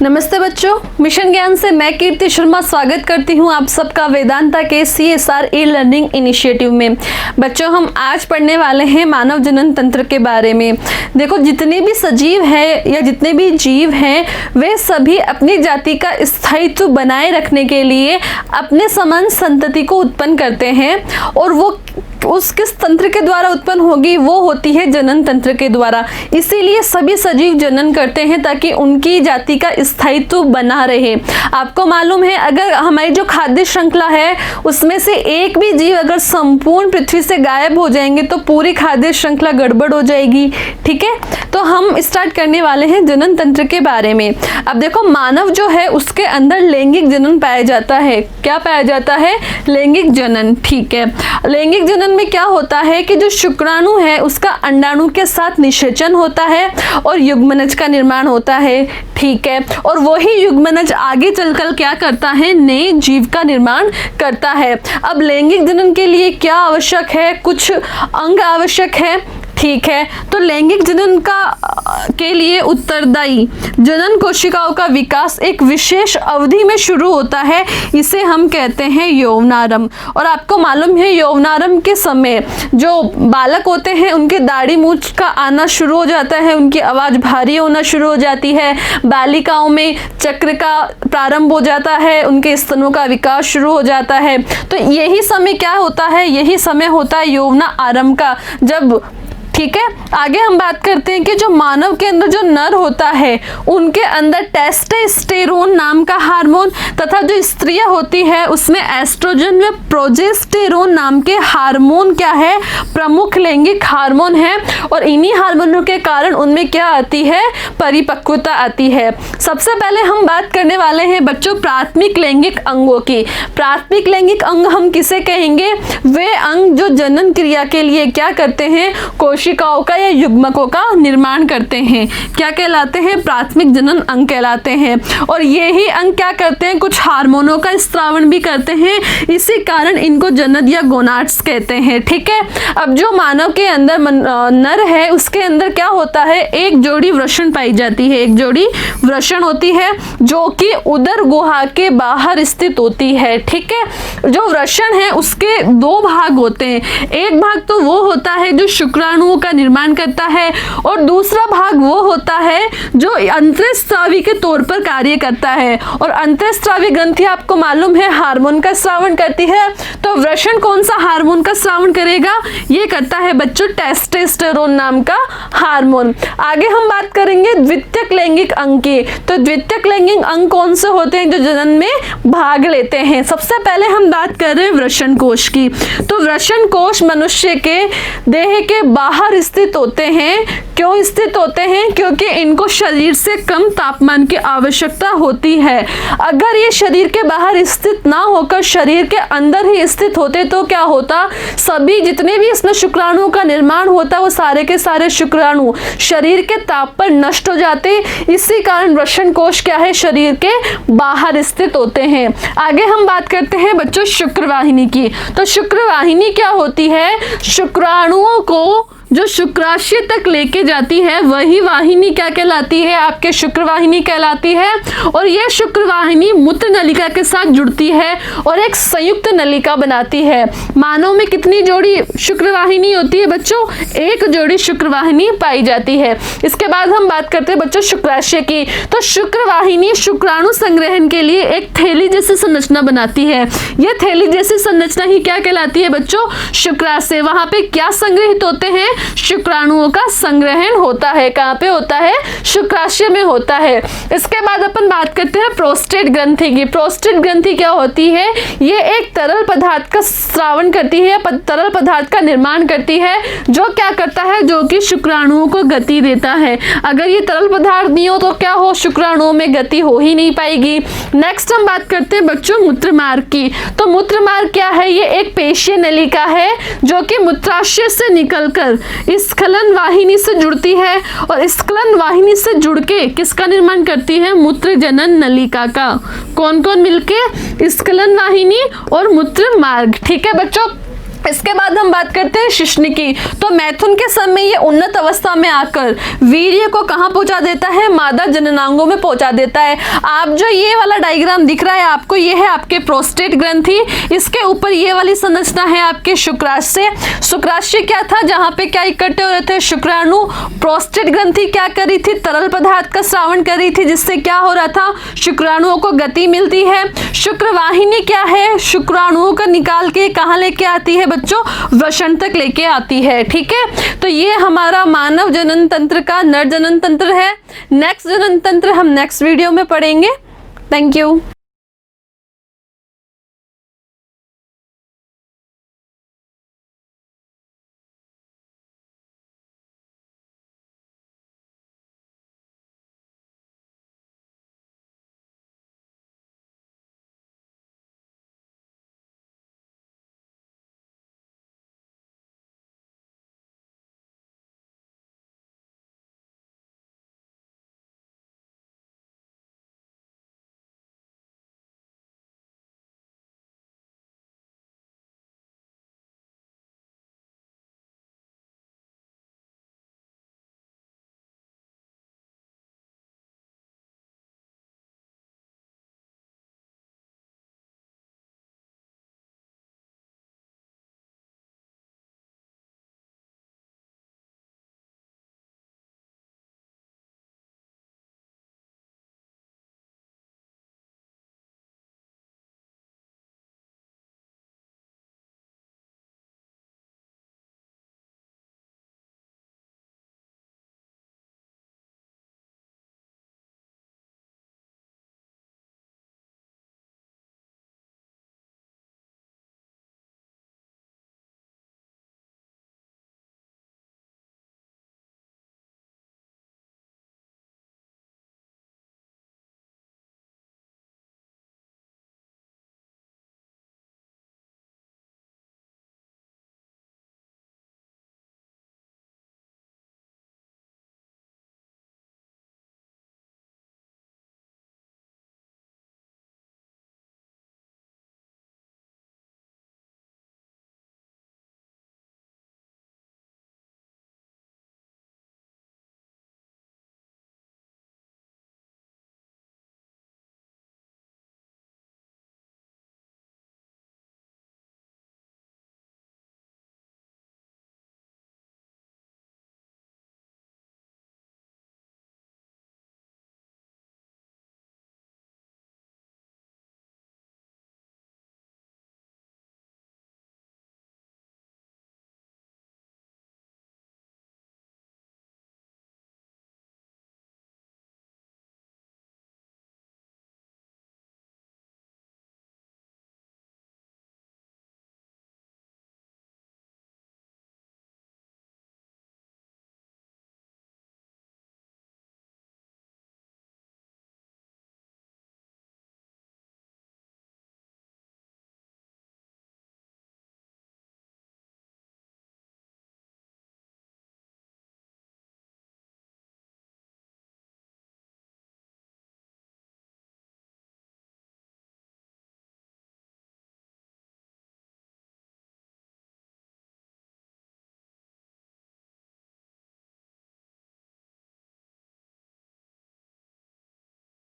नमस्ते बच्चों, मिशन ज्ञान से मैं कीर्ति शर्मा स्वागत करती हूं आप सबका वेदांता के CSR ई लर्निंग इनिशिएटिव में। बच्चों, हम आज पढ़ने वाले हैं मानव जनन तंत्र के बारे में। देखो, जितने भी सजीव हैं या जितने भी जीव हैं वे सभी अपनी जाति का स्थायित्व बनाए रखने के लिए अपने समान संतति को उत्पन्न करते हैं, और वो उस किस तंत्र के द्वारा उत्पन्न होगी, वो होती है जनन तंत्र के द्वारा। इसीलिए सभी सजीव जनन करते हैं ताकि उनकी जाति का स्थायित्व बना रहे। आपको मालूम है, अगर हमारी जो खाद्य श्रृंखला है उसमें से एक भी जीव अगर संपूर्ण पृथ्वी से गायब हो जाएंगे तो पूरी खाद्य श्रृंखला गड़बड़ हो जाएगी। ठीक है, तो हम स्टार्ट करने वाले हैं जनन तंत्र के बारे में। अब देखो, मानव जो है उसके अंदर लैंगिक जनन पाया जाता है। क्या पाया जाता है? लैंगिक जनन। ठीक है, लैंगिक जनन में क्या होता है कि जो शुक्राणु है उसका अंडाणु के साथ निषेचन होता है और युग्मनज का निर्माण होता है। ठीक है, और वही युग्मनज आगे चलकर क्या करता है? नए जीव का निर्माण करता है। अब लैंगिक जनन के लिए क्या आवश्यक है? कुछ अंग आवश्यक है। ठीक है, तो लैंगिक जनन के लिए उत्तरदायी जनन कोशिकाओं का विकास एक विशेष अवधि में शुरू होता है। इसे हम कहते हैं यौवनारंभ। और आपको मालूम है, यौवनारंभ के समय जो बालक होते हैं उनके दाढ़ी मूंछ का आना शुरू हो जाता है, उनकी आवाज़ भारी होना शुरू हो जाती है। बालिकाओं में चक्र का प्रारंभ हो जाता है, उनके स्तनों का विकास शुरू हो जाता है। तो यही समय क्या होता है? यही समय होता है यौवना आरंभ का। जब ठीक है, आगे हम बात करते हैं कि जो मानव के अंदर जो नर होता है उनके अंदर टेस्टोस्टेरोन नाम का हार्मोन तथा जो स्त्रियां होती है उसमें एस्ट्रोजन व प्रोजेस्टेरोन नाम के हार्मोन क्या है? प्रमुख लैंगिक हार्मोन है। और इन्हीं हार्मोनों के कारण उनमें क्या आती है? परिपक्वता आती है। सबसे पहले हम बात करने वाले हैं बच्चों प्राथमिक लैंगिक अंगों की। प्राथमिक लैंगिक अंग हम किसे कहेंगे? वे अंग जो जनन क्रिया के लिए क्या करते हैं? कोशिकाओं का या युग्मकों का निर्माण करते हैं। क्या कहलाते हैं? प्राथमिक जनन अंग कहलाते हैं। और यही अंग क्या करते हैं? कुछ हार्मोनों का स्त्रावण भी करते हैं। इसी कारण इनको जनन या गोनाड्स कहते हैं। ठीक है, अब जो मानव के अंदर नर है उसके अंदर क्या होता है? एक जोड़ी वृषण पाई जाती है। एक जोड़ी वृषण होती है जो कि उदर गुहा के बाहर स्थित होती है। ठीक है, जो वृषण है उसके दो भाग होते हैं। एक भाग तो वो होता है जो शुक्राणु का निर्माण करता है, और दूसरा भाग वो होता है जो अंतःस्रावी के तौर पर कार्य करता है। और अंतःस्रावी ग्रंथि आपको मालूम है हार्मोन का स्रावण करती है। तो वृषण कौन सा हार्मोन का स्रावण करेगा? ये करता है बच्चों टेस्टोस्टेरोन नाम का हार्मोन। आगे हम बात करेंगे द्वितीयक लैंगिक अंग की। तो द्वितीयक लैंगिक अंग कौन से होते हैं जो जनन में भाग लेते हैं? सबसे पहले हम बात कर रहे हैं वृषण कोश की। तो वृषण कोश मनुष्य के देह के बाहर स्थित होते हैं। क्यों स्थित होते हैं? क्योंकि इनको शरीर से कम तापमान की आवश्यकता होती है। अगर ये शरीर के बाहर स्थित ना होकर शरीर के अंदर ही स्थित होते तो क्या होता? सभी जितने भी इसमें शुक्राणुओं का निर्माण होता वो सारे के सारे शुक्राणु शरीर के ताप पर नष्ट हो जाते। इसी कारण वृषण कोश क्या है? शरीर के बाहर स्थित होते हैं। आगे हम बात करते हैं बच्चों शुक्रवाहिनी की। तो शुक्रवाहिनी क्या होती है? शुक्राणुओं को जो शुक्राशय तक लेके जाती है वही वाहिनी क्या कहलाती है? आपके शुक्रवाहिनी कहलाती है। और यह शुक्रवाहिनी मूत्र नलिका के साथ जुड़ती है और एक संयुक्त नलिका बनाती है। मानव में कितनी जोड़ी शुक्रवाहिनी होती है बच्चों? एक जोड़ी शुक्रवाहिनी पाई जाती है। इसके बाद हम बात करते हैं बच्चों शुक्राशय की। तो शुक्रवाहिनी शुक्राणु संग्रहण के लिए एक थैली जैसी संरचना बनाती है। यह थैली जैसी संरचना ही क्या कहलाती है बच्चों? शुक्राशय। वहां पे क्या संग्रहित होते हैं? शुक्राणुओं का संग्रहण होता है। कहाँ पे होता है? शुक्राशय में होता है। इसके बाद अपन बात करते हैं प्रोस्टेट ग्रंथि की। प्रोस्टेट ग्रंथि क्या होती है? ये एक तरल पदार्थ का स्रावण करती है, तरल पदार्थ का निर्माण करती है, जो क्या करता है? जो कि शुक्राणुओं को गति देता है। अगर ये तरल पदार्थ नहीं हो तो क्या हो? शुक्राणुओं में गति हो ही नहीं पाएगी। नेक्स्ट हम बात करते हैं बच्चों मूत्रमार्ग की। तो मूत्रमार्ग क्या है? ये एक पेशीय नलिका है जो कि मूत्राशय से निकलकर स्खलन वाहिनी से जुड़ती है, और स्खलन वाहिनी से जुड़ के किसका निर्माण करती है? मूत्र जनन नलिका का। कौन कौन मिलके? स्खलन वाहिनी और मूत्र मार्ग। ठीक है बच्चों, इसके बाद हम बात करते हैं शिश्न की। तो मैथुन के समय ये उन्नत अवस्था में आकर वीर्य को कहाँ पहुंचा देता है, मादा जननांगों में पहुंचा देता है। आप जो ये वाला डायग्राम दिख रहा है आपको, ये है आपके प्रोस्टेट ग्रंथि, इसके ऊपर ये वाली संरचना है आपके शुक्राशय। शुक्राशय क्या था, जहां पे क्या इकट्ठे हो रहे थे, शुक्राणु। प्रोस्टेट ग्रंथि क्या कर रही थी, तरल पदार्थ का स्रावन कर रही थी, जिससे क्या हो रहा था, शुक्राणुओं को गति मिलती है। शुक्रवाहिनी क्या है, शुक्राणुओं को निकाल के कहाँ लेके आती है बच्चों, वृषण तक लेके आती है। ठीक है, तो ये हमारा मानव जनन तंत्र का नर जनन तंत्र है। नेक्स्ट जनन तंत्र हम नेक्स्ट वीडियो में पढ़ेंगे। Thank you.